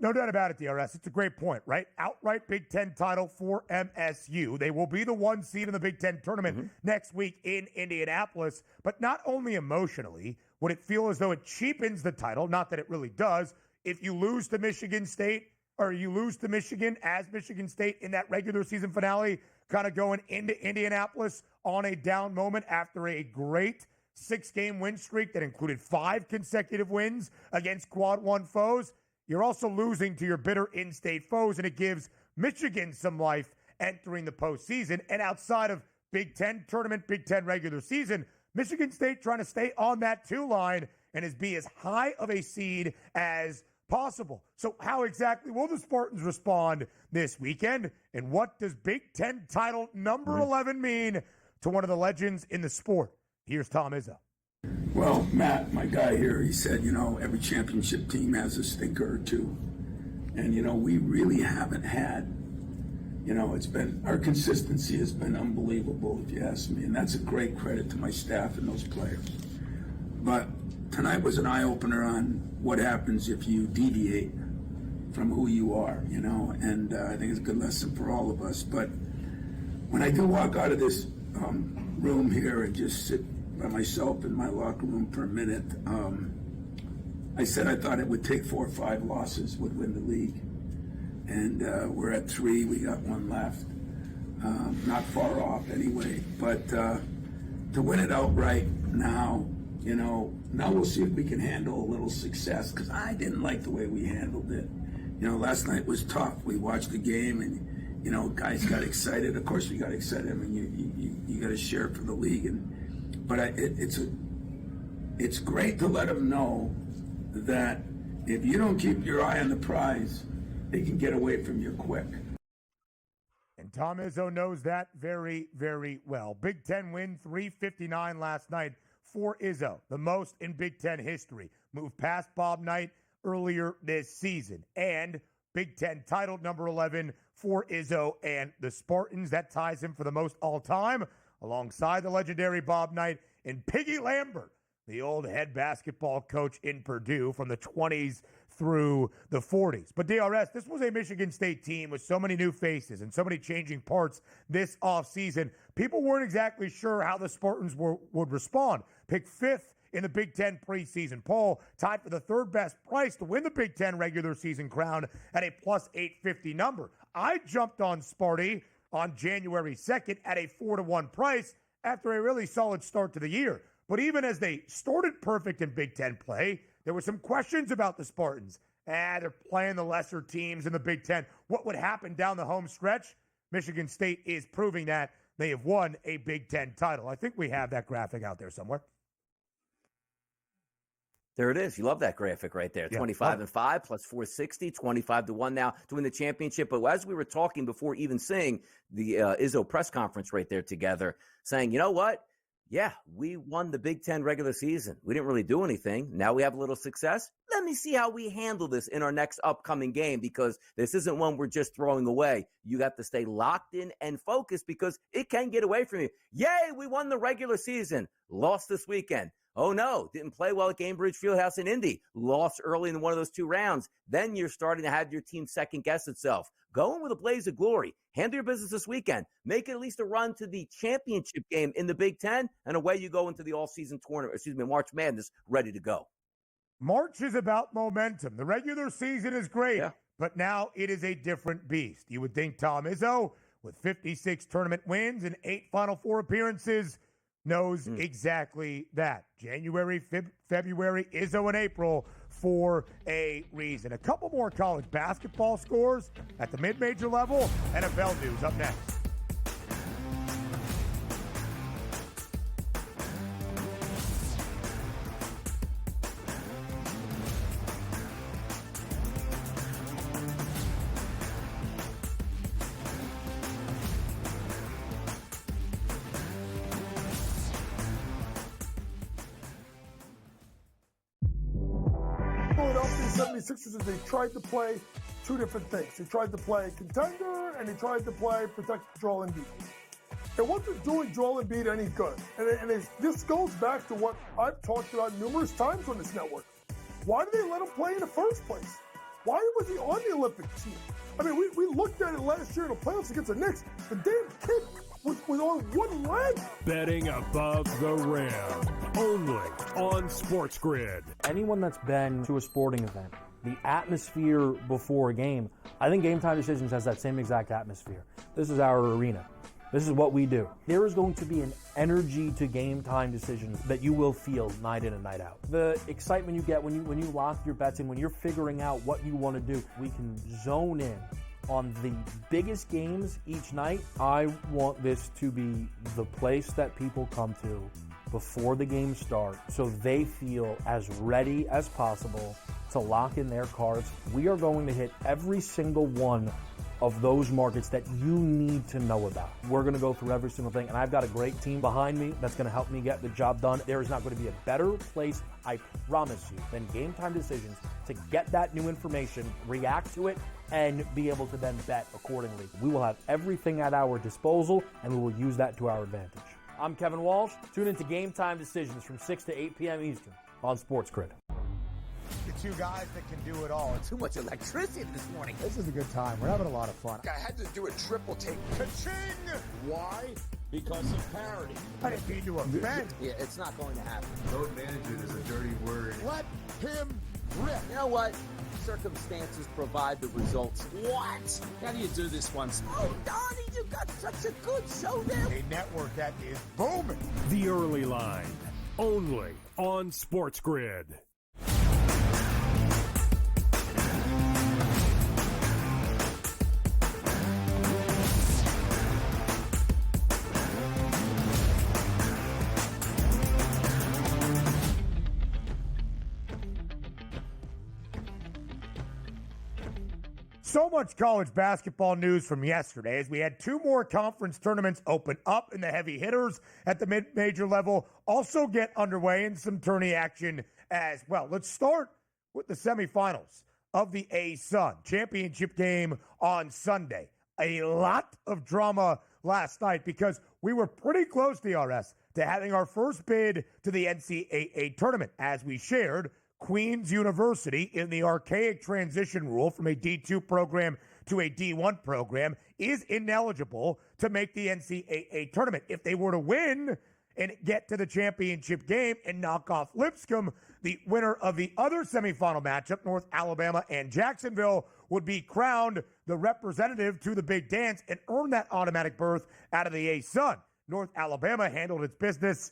No doubt about it, DRS. It's a great point, right? Outright Big Ten title for MSU. They will be the 1 seed in the Big Ten tournament next week in Indianapolis. But not only emotionally would it feel as though it cheapens the title, not that it really does, if you lose to Michigan State, or you lose to Michigan as Michigan State in that regular season finale, kind of going into Indianapolis on a down moment after a great 6-game win streak that included 5 consecutive wins against Quad 1 foes. You're also losing to your bitter in-state foes, and it gives Michigan some life entering the postseason. And outside of Big Ten tournament, Big Ten regular season, Michigan State trying to stay on that 2 line and be as high of a seed as possible. So how exactly will the Spartans respond this weekend? And what does Big Ten title number 11 mean to one of the legends in the sport? Here's Tom Izzo. Well, Matt, my guy here, he said, every championship team has a stinker or two. And, we really haven't had, our consistency has been unbelievable, if you ask me. And that's a great credit to my staff and those players. But tonight was an eye-opener on what happens if you deviate from who you are, and I think it's a good lesson for all of us. But when I do walk out of this room here and just sit by myself in my locker room for a minute, I said I thought it would take 4 or 5 losses would win the league. And we're at 3, we got 1 left. Not far off anyway, but to win it outright now, now we'll see if we can handle a little success, because I didn't like the way we handled it. Last night was tough. We watched the game and, guys got excited. Of course we got excited. I mean, you got to share for the league. But it's great to let them know that if you don't keep your eye on the prize, they can get away from you quick. And Tom Izzo knows that very, very well. Big Ten win, 359 last night for Izzo, the most in Big Ten history. Moved past Bob Knight earlier this season. And Big Ten title number 11 for Izzo and the Spartans. That ties him for the most all-time, alongside the legendary Bob Knight and Piggy Lambert, the old head basketball coach in Purdue from the 20s through the 40s. But DRS, this was a Michigan State team with so many new faces and so many changing parts this offseason. People weren't exactly sure how the Spartans would respond. Picked 5th in the Big Ten preseason poll, tied for the third best price to win the Big Ten regular season crown at a plus 850 number. I jumped on Sparty on January 2nd at a 4-1 price after a really solid start to the year. But even as they started perfect in Big Ten play, there were some questions about the Spartans. They're playing the lesser teams in the Big Ten. What would happen down the home stretch? Michigan State is proving that they have won a Big Ten title. I think we have that graphic out there somewhere. There it is. You love that graphic right there. Yeah. 25-5 plus 460, 25-1 now to win the championship. But as we were talking before even seeing the Izzo press conference right there together, saying, you know what? Yeah, we won the Big Ten regular season. We didn't really do anything. Now we have a little success. Let me see how we handle this in our next upcoming game, because this isn't one we're just throwing away. You have to stay locked in and focused because it can get away from you. Yay, we won the regular season. Lost this weekend. Oh, no, didn't play well at Cambridge Fieldhouse in Indy. Lost early in one of those 2 rounds. Then you're starting to have your team second-guess itself. Go in with a blaze of glory. Handle your business this weekend. Make it at least a run to the championship game in the Big Ten, and away you go into the all-season tournament, March Madness, ready to go. March is about momentum. The regular season is great, but now it is a different beast. You would think Tom Izzo, with 56 tournament wins and 8 Final Four appearances, knows exactly that. January, February, Izzo and April for a reason. A couple more college basketball scores at the mid-major level. NFL news up next. Philadelphia 76ers, they tried to play 2 different things. They tried to play contender, and they tried to play protect Joel Embiid. It wasn't doing Joel Embiid any good. This goes back to what I've talked about numerous times on this network. Why did they let him play in the first place? Why was he on the Olympic team? I mean, we looked at it last year in the playoffs against the Knicks. The damn kid was on one leg. Betting above the rim, only on SportsGrid. Anyone that's been to a sporting event, the atmosphere before a game, I think Game Time Decisions has that same exact atmosphere. This is our arena. This is what we do. There is going to be an energy to Game Time Decisions that you will feel night in and night out. The excitement you get when you lock your bets in, when you're figuring out what you want to do, we can zone in on the biggest games each night. I want this to be the place that people come to before the games start so they feel as ready as possible to lock in their cards. We are going to hit every single one of those markets that you need to know about. We're going to go through every single thing, and I've got a great team behind me that's going to help me get the job done. There is not going to be a better place, I promise you, than Game Time Decisions to get that new information, react to it, and be able to then bet accordingly. We will have everything at our disposal, and we will use that to our advantage. I'm Kevin Walsh. Tune into Game Time Decisions from 6 to 8 p.m. Eastern on SportsGrid. The 2 guys that can do it all. Too much electricity this morning. This is a good time. We're having a lot of fun. I had to do a triple take. Ka-ching! Why? Because of parity. I didn't mean to offend. Yeah, it's not going to happen. Road management is a dirty word. Let him rip. You know what? Circumstances provide the results. What? How do you do this one? Oh, Donnie, you got such a good show there. A network that is booming. The Early Line, only on SportsGrid. So much college basketball news from yesterday as we had 2 more conference tournaments open up in the heavy hitters at the mid-major level, also get underway in some tourney action as well. Let's start with the semifinals of the A-Sun championship game on Sunday. A lot of drama last night because we were pretty close, DRS, to having our first bid to the NCAA tournament as we shared Queen's University, in the archaic transition rule from a D2 program to a D1 program, is ineligible to make the NCAA tournament. If they were to win and get to the championship game and knock off Lipscomb. The winner of the other semifinal matchup, North Alabama and Jacksonville, would be crowned the representative to the Big Dance and earn that automatic berth out of the A-Sun. North Alabama handled its business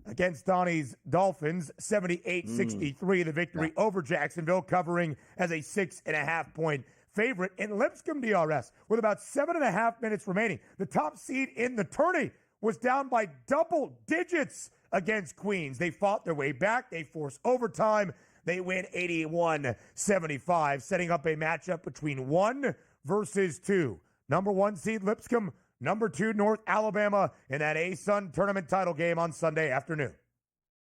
against Donnie's Dolphins, 78-63, the victory over Jacksonville, covering as a 6.5-point favorite. In Lipscomb DRS, with about 7.5 minutes remaining, the top seed in the tourney was down by double digits against Queens. They fought their way back. They forced overtime. They win 81-75, setting up a matchup between 1 versus 2. Number 1 seed Lipscomb, number 2 North Alabama in that A-Sun tournament title game on Sunday afternoon.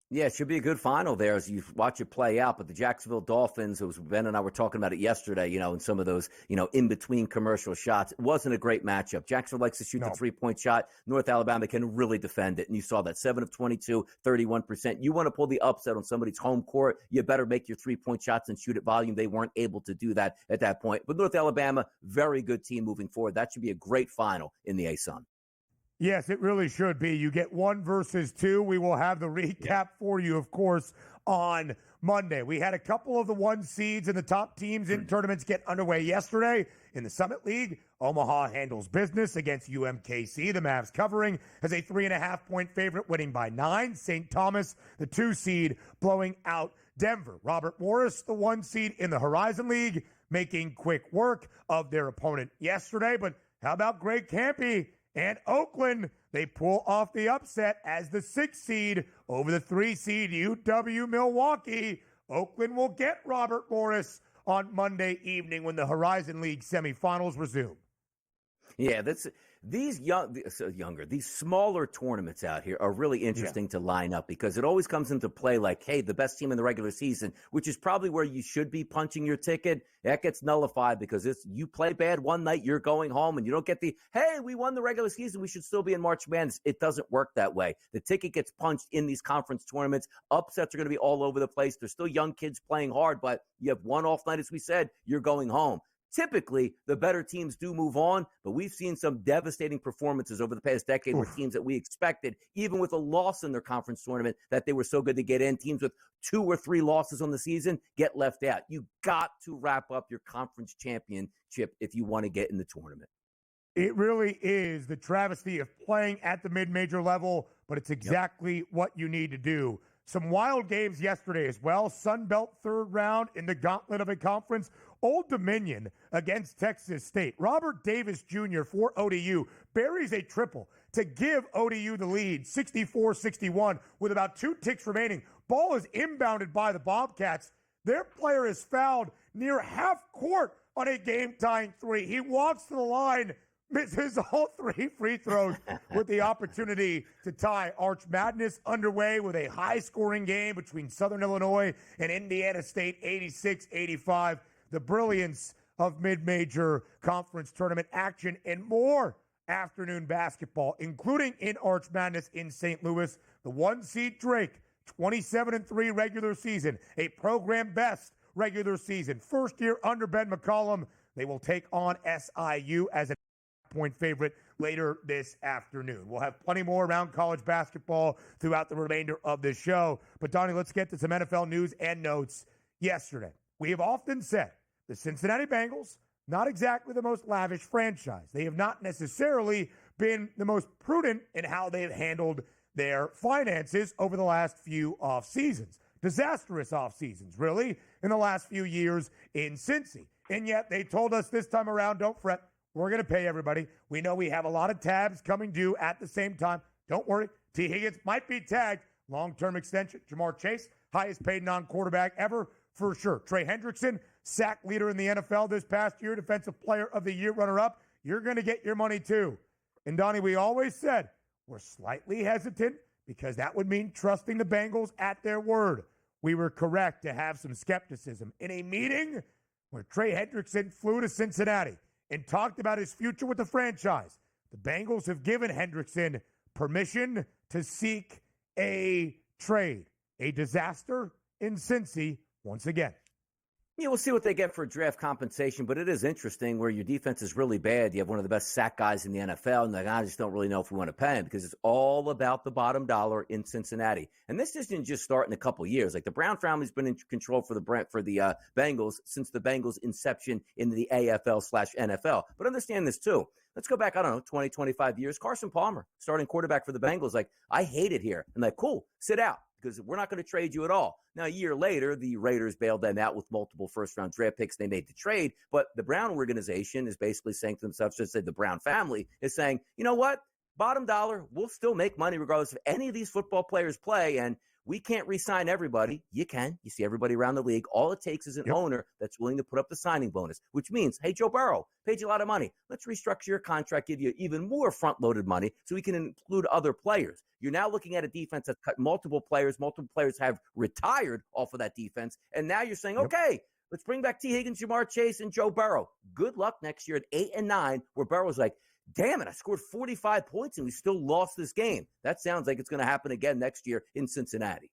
Yeah, it should be a good final there as you watch it play out. But the Jacksonville Dolphins, it was Ben and I were talking about it yesterday, in some of those, in-between commercial shots. It wasn't a great matchup. Jacksonville likes to shoot the three-point shot. North Alabama can really defend it. And you saw that 7 of 22, 31%. You want to pull the upset on somebody's home court, you better make your three-point shots and shoot at volume. They weren't able to do that at that point. But North Alabama, very good team moving forward. That should be a great final in the A-Sun. Yes, it really should be. You get 1 versus 2. We will have the recap for you, of course, on Monday. We had a couple of the 1 seeds and the top teams in tournaments get underway yesterday. In the Summit League, Omaha handles business against UMKC. The Mavs covering as a 3.5-point favorite, winning by 9. St. Thomas, the 2 seed, blowing out Denver. Robert Morris, the 1 seed in the Horizon League, making quick work of their opponent yesterday. But how about Greg Campy and Oakland? They pull off the upset as the 6 seed over the 3 seed UW-Milwaukee. Oakland will get Robert Morris on Monday evening when the Horizon League semifinals resume. Yeah, these these smaller tournaments out here are really interesting to line up because it always comes into play like, hey, the best team in the regular season, which is probably where you should be punching your ticket, that gets nullified because you play bad one night, you're going home, and you don't get hey, we won the regular season, we should still be in March Madness. It doesn't work that way. The ticket gets punched in these conference tournaments. Upsets are going to be all over the place. There's still young kids playing hard, but you have one off night, as we said, you're going home. Typically, the better teams do move on, but we've seen some devastating performances over the past decade where teams that we expected, even with a loss in their conference tournament, that they were so good to get in, teams with 2 or 3 losses on the season get left out. You got to wrap up your conference championship if you want to get in the tournament. It really is the travesty of playing at the mid-major level, but it's exactly what you need to do. Some wild games yesterday as well. Sun Belt 3rd round in the gauntlet of a conference. Old Dominion against Texas State. Robert Davis Jr. for ODU buries a triple to give ODU the lead, 64-61, with about 2 ticks remaining. Ball is inbounded by the Bobcats. Their player is fouled near half court on a game-tying 3. He walks to the line, misses all 3 free throws with the opportunity to tie. Arch Madness underway with a high-scoring game between Southern Illinois and Indiana State, 86-85. The brilliance of mid-major conference tournament action and more afternoon basketball, including in Arch Madness in St. Louis. The 1 seed Drake, 27-3 regular season, a program best regular season. First year under Ben McCollum. They will take on SIU as a point favorite later this afternoon. We'll have plenty more around college basketball throughout the remainder of this show. But Donnie, let's get to some NFL news and notes yesterday. We have often said the Cincinnati Bengals, not exactly the most lavish franchise. They have not necessarily been the most prudent in how they've handled their finances over the last few off seasons. Disastrous off seasons, really, in the last few years in Cincy. And yet they told us this time around, don't fret, we're going to pay everybody. We know we have a lot of tabs coming due at the same time. Don't worry, T. Higgins might be tagged. Long-term extension. Jamar Chase, highest paid non-quarterback ever, for sure. Trey Hendrickson, sack leader in the NFL this past year, Defensive Player of the Year runner-up. You're going to get your money too. And Donnie, we always said we're slightly hesitant because that would mean trusting the Bengals at their word. We were correct to have some skepticism. In a meeting where Trey Hendrickson flew to Cincinnati and talked about his future with the franchise, the Bengals have given Hendrickson permission to seek a trade. A disaster in Cincy once again. Yeah, we'll see what they get for draft compensation, but it is interesting where your defense is really bad. You have one of the best sack guys in the NFL, and I just don't really know if we want to pay him because it's all about the bottom dollar in Cincinnati. And this didn't just start in a couple of years. Like the Brown family's been in control for the Bengals since the Bengals' inception in the AFL/NFL. But understand this too. Let's go back, 20, 25 years. Carson Palmer, starting quarterback for the Bengals, like, I hate it here. And like, cool, sit out because we're not going to trade you at all. Now, a year later, the Raiders bailed them out with multiple first-round draft picks. They made the trade. But the Brown organization is basically saying to themselves, just say the Brown family is saying, you know what? Bottom dollar, we'll still make money regardless of any of these football players play. And we can't re-sign everybody. You can. You see everybody around the league. All it takes is an owner that's willing to put up the signing bonus, which means, hey, Joe Burrow, paid you a lot of money. Let's restructure your contract, give you even more front-loaded money so we can include other players. You're now looking at a defense that's cut multiple players. Multiple players have retired off of that defense. And now you're saying, okay, let's bring back T. Higgins, Jamar Chase, and Joe Burrow. Good luck next year at 8-9, where Burrow's like, damn it, I scored 45 points and we still lost this game. That sounds like it's going to happen again next year in Cincinnati.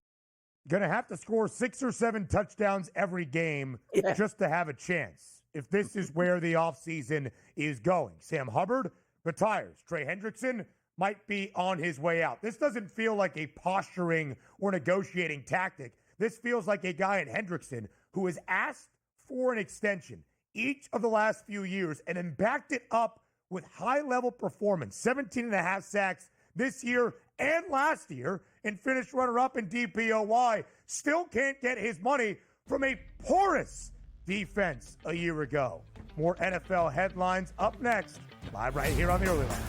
Going to have to score 6 or 7 touchdowns every game just to have a chance if this is where the offseason is going. Sam Hubbard retires. Trey Hendrickson might be on his way out. This doesn't feel like a posturing or negotiating tactic. This feels like a guy in Hendrickson who has asked for an extension each of the last few years and then backed it up with high-level performance, 17.5 sacks this year and last year, and finished runner-up in DPOY. Still can't get his money from a porous defense a year ago. More NFL headlines up next, live right here on the Early Line.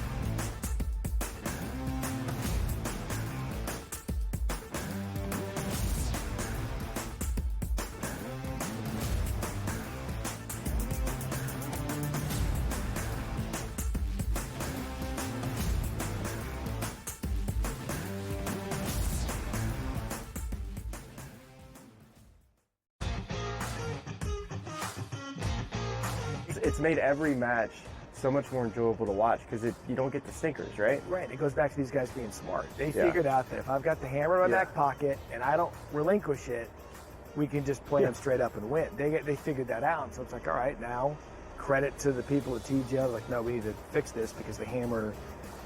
It's made every match so much more enjoyable to watch because you don't get the stinkers, right? Right. It goes back to these guys being smart. They figured out that if I've got the hammer in my back pocket and I don't relinquish it, we can just play them straight up and win. They figured that out. So it's like, all right, now credit to the people at TGL. Like, no, we need to fix this because the hammer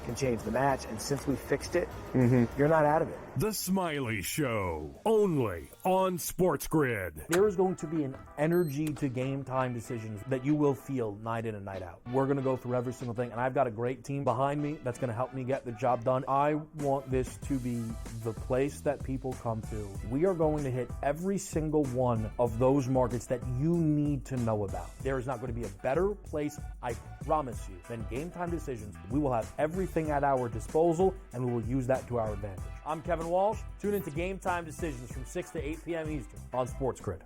can change the match. And since we fixed it, you're not out of it. The Smiley Show, only on SportsGrid. There is going to be an energy to game time decisions that you will feel night in and night out. We're going to go through every single thing, and I've got a great team behind me that's going to help me get the job done. I want this to be the place that people come to. We are going to hit every single one of those markets that you need to know about. There is not going to be a better place, I promise you, than Game Time Decisions. We will have everything at our disposal, and we will use that to our advantage. I'm Kevin Walsh. Tune into Game Time Decisions from 6 to 8 p.m. Eastern on SportsGrid.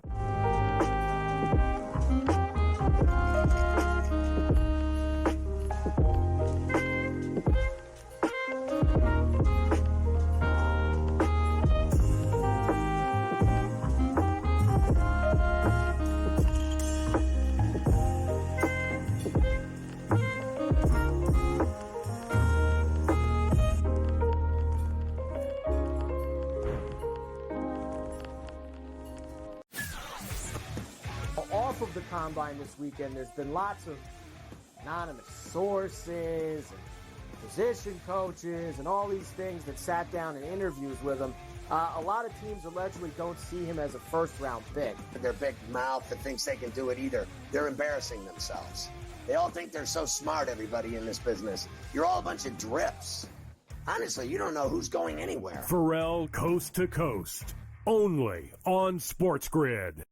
Off of the combine this weekend, there's been lots of anonymous sources and position coaches and all these things that sat down in interviews with him. A lot of teams allegedly don't see him as a first-round pick. Their big mouth that thinks they can do it either. They're embarrassing themselves. They all think they're so smart, everybody in this business. You're all a bunch of drips. Honestly, you don't know who's going anywhere. Pharrell Coast to Coast, only on SportsGrid.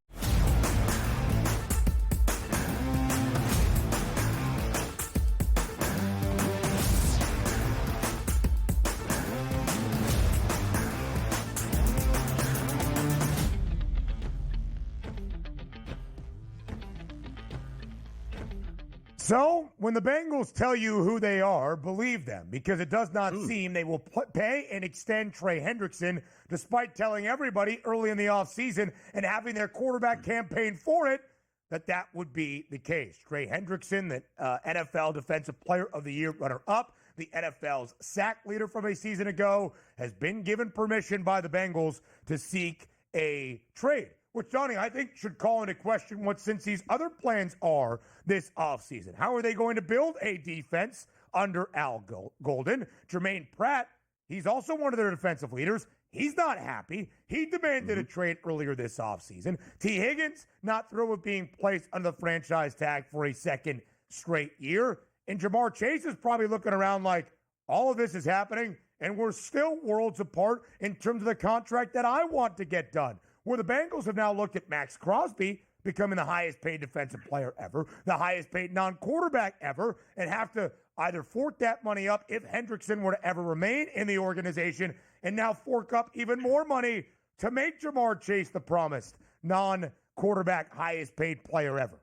So, when the Bengals tell you who they are, believe them, because it does not seem they will pay and extend Trey Hendrickson, despite telling everybody early in the offseason and having their quarterback campaign for it, that would be the case. Trey Hendrickson, the NFL Defensive Player of the Year runner-up, the NFL's sack leader from a season ago, has been given permission by the Bengals to seek a trade which, Donnie, I think should call into question what Cincy's other plans are this offseason. How are they going to build a defense under Al Golden? Jermaine Pratt, he's also one of their defensive leaders. He's not happy. He demanded a trade earlier this offseason. T. Higgins, not thrilled with being placed under the franchise tag for a second straight year. And Jamar Chase is probably looking around like, all of this is happening, and we're still worlds apart in terms of the contract that I want to get done. Where the Bengals have now looked at Max Crosby becoming the highest paid defensive player ever, the highest paid non-quarterback ever, and have to either fork that money up if Hendrickson were to ever remain in the organization, and now fork up even more money to make Jamar Chase the promised non-quarterback highest paid player ever.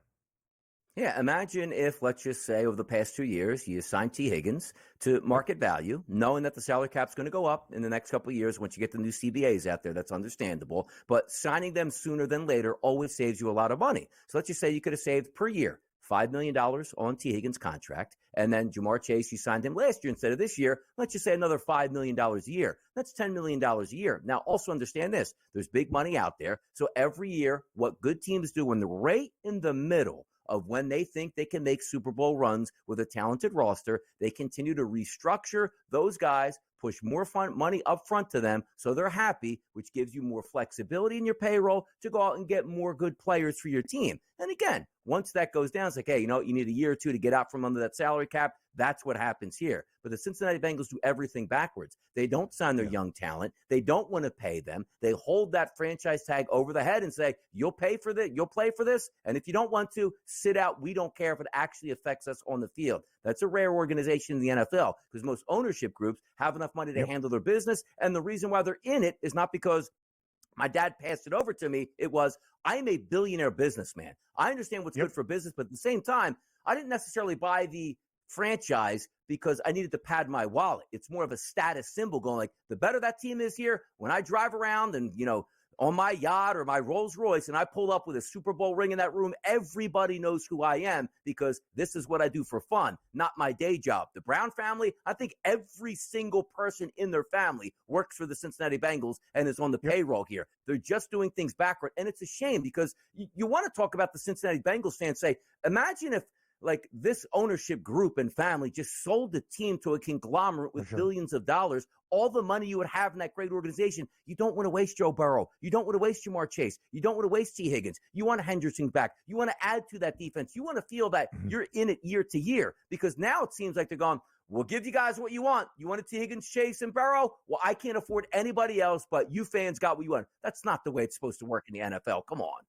Yeah, imagine if, let's just say, over the past 2 years, you signed T. Higgins to market value, knowing that the salary cap's going to go up in the next couple of years once you get the new CBAs out there. That's understandable. But signing them sooner than later always saves you a lot of money. So let's just say you could have saved per year $5 million on T. Higgins' contract. And then Jamar Chase, you signed him last year instead of this year. Let's just say another $5 million a year. That's $10 million a year. Now, also understand this. There's big money out there. So every year, what good teams do when they're right in the middle of when they think they can make Super Bowl runs with a talented roster, they continue to restructure those guys, push more money up front to them so they're happy, which gives you more flexibility in your payroll to go out and get more good players for your team. And again, once that goes down, it's like, hey, you need a year or two to get out from under that salary cap. That's what happens here. But the Cincinnati Bengals do everything backwards. They don't sign their young talent. They don't want to pay them. They hold that franchise tag over the head and say, you'll pay for this, you'll play for this. And if you don't want to, sit out. We don't care if it actually affects us on the field. That's a rare organization in the NFL because most ownership groups have enough money to handle their business. And the reason why they're in it is not because my dad passed it over to me. It was, I'm a billionaire businessman. I understand what's good for business, but at the same time, I didn't necessarily buy the franchise because I needed to pad my wallet. It's more of a status symbol going like, the better that team is here, when I drive around and, on my yacht or my Rolls Royce and I pull up with a Super Bowl ring in that room, everybody knows who I am because this is what I do for fun, not my day job. The Brown family, I think every single person in their family works for the Cincinnati Bengals and is on the payroll here. They're just doing things backward. And it's a shame because you want to talk about the Cincinnati Bengals fans, say, imagine if like this ownership group and family just sold the team to a conglomerate with billions of dollars, all the money you would have in that great organization. You don't want to waste Joe Burrow. You don't want to waste Jamar Chase. You don't want to waste T. Higgins. You want Hendrickson back. You want to add to that defense. You want to feel that you're in it year to year because now it seems like they're going, we'll give you guys what you want. You want T. Higgins, Chase, and Burrow? Well, I can't afford anybody else, but you fans got what you want. That's not the way it's supposed to work in the NFL. Come on.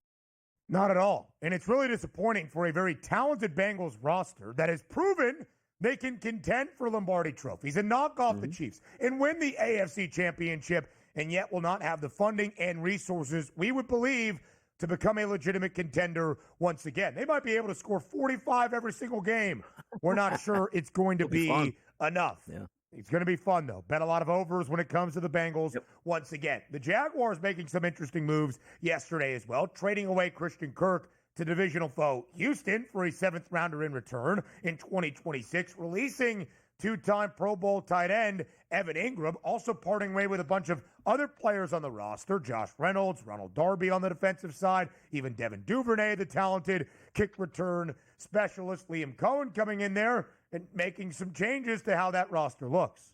Not at all. And it's really disappointing for a very talented Bengals roster that has proven they can contend for Lombardi trophies and knock off the Chiefs and win the AFC Championship, and yet will not have the funding and resources we would believe to become a legitimate contender once again. They might be able to score 45 every single game. We're not sure it's going to be enough. Yeah. It's going to be fun, though. Bet a lot of overs when it comes to the Bengals once again. The Jaguars making some interesting moves yesterday as well, trading away Christian Kirk to divisional foe Houston for a 7th-rounder in return in 2026, releasing two-time Pro Bowl tight end Evan Ingram, also parting way with a bunch of other players on the roster, Josh Reynolds, Ronald Darby on the defensive side, even Devin Duvernay, the talented kick return specialist, Liam Cohen coming in there and making some changes to how that roster looks.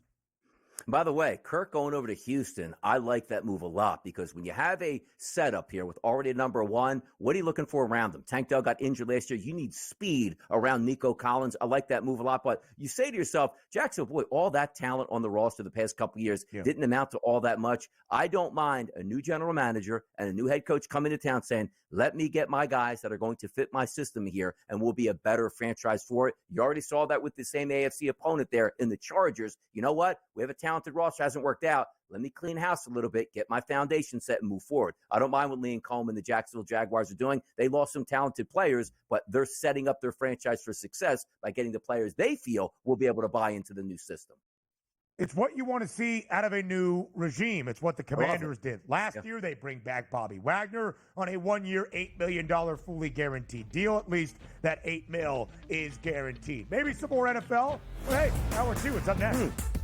By the way, Kirk going over to Houston, I like that move a lot because when you have a setup here with already a number one, what are you looking for around them? Tank Dell got injured last year. You need speed around Nico Collins. I like that move a lot. But you say to yourself, Jacksonville, boy, all that talent on the roster the past couple of years didn't amount to all that much. I don't mind a new general manager and a new head coach coming to town saying, let me get my guys that are going to fit my system here and we'll be a better franchise for it. You already saw that with the same AFC opponent there in the Chargers. You know what? We have a talented roster, hasn't worked out. Let me clean house a little bit, get my foundation set and move forward. I don't mind what Liam Cohen and the Jacksonville Jaguars are doing. They lost some talented players, but they're setting up their franchise for success by getting the players they feel will be able to buy into the new system. It's what you want to see out of a new regime. It's what the Commanders did. Last year, they bring back Bobby Wagner on a 1-year, $8 million fully guaranteed deal. At least that $8 million is guaranteed. Maybe some more NFL. But hey, hour two, it's up next.